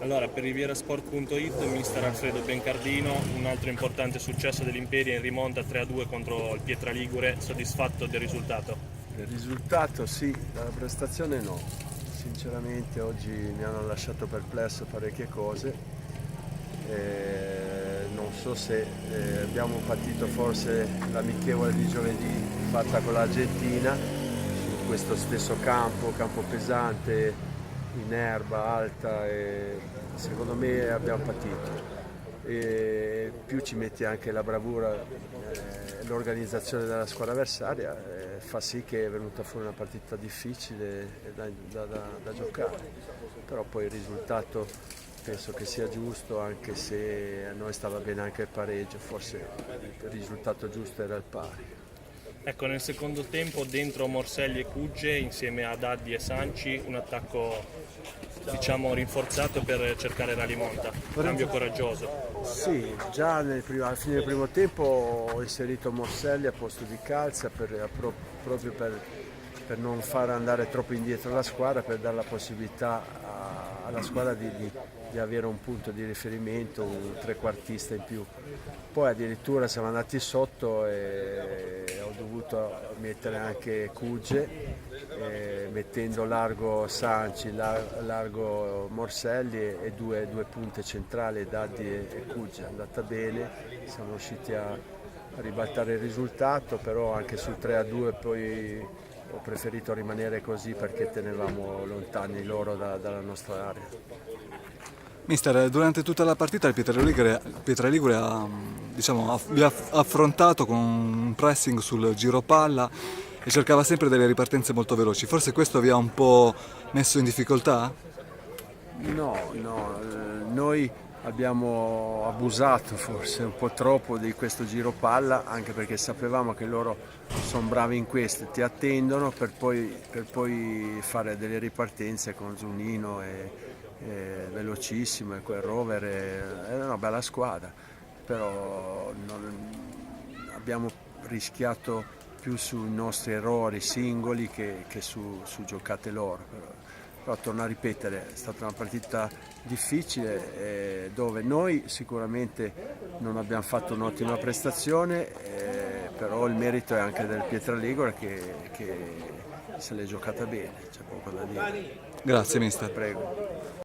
Allora, per Rivierasport.it, mister Alfredo Bencardino, un altro importante successo dell'Imperia in rimonta 3-2 contro il Pietraligure, soddisfatto del risultato? Il risultato sì, la prestazione no. Sinceramente oggi mi hanno lasciato perplesso parecchie cose. Non so se abbiamo partito forse l'amichevole di giovedì fatta con l'Argentina su questo stesso campo pesante, in erba alta, e secondo me abbiamo patito. E più ci metti anche la bravura, l'organizzazione della squadra avversaria, fa sì che è venuta fuori una partita difficile da giocare, però poi il risultato penso che sia giusto, anche se a noi stava bene anche il pareggio, forse il risultato giusto era il pari. Ecco, nel secondo tempo dentro Morselli e Cugge, insieme a Daddi e Sanci, un attacco diciamo rinforzato per cercare la rimonta, cambio coraggioso. Sì, già alla fine del primo tempo ho inserito Morselli a posto di Calza proprio per non far andare troppo indietro la squadra, per dare la possibilità alla squadra di avere un punto di riferimento, un trequartista in più. Poi addirittura siamo andati sotto e ho dovuto mettere anche Cugge, mettendo largo Sanci, largo Morselli e due punte centrali, Daddi e Cugge. È andata bene, siamo riusciti a ribaltare il risultato, però anche sul 3-2 poi ho preferito rimanere così perché tenevamo lontani loro dalla nostra area. Mister, durante tutta la partita il Pietraligure vi ha affrontato con un pressing sul giro palla e cercava sempre delle ripartenze molto veloci. Forse questo vi ha un po' messo in difficoltà? No, noi abbiamo abusato forse un po' troppo di questo giro palla, anche perché sapevamo che loro sono bravi in questo, ti attendono per poi fare delle ripartenze con Zunino e velocissimo, e quel Rover era una bella squadra, però abbiamo rischiato più sui nostri errori singoli che su giocate loro. Però torno a ripetere, è stata una partita difficile, dove noi sicuramente non abbiamo fatto un'ottima prestazione, però il merito è anche del Pietraligure che se l'è giocata bene, c'è poco da dire. Grazie, mister. Prego.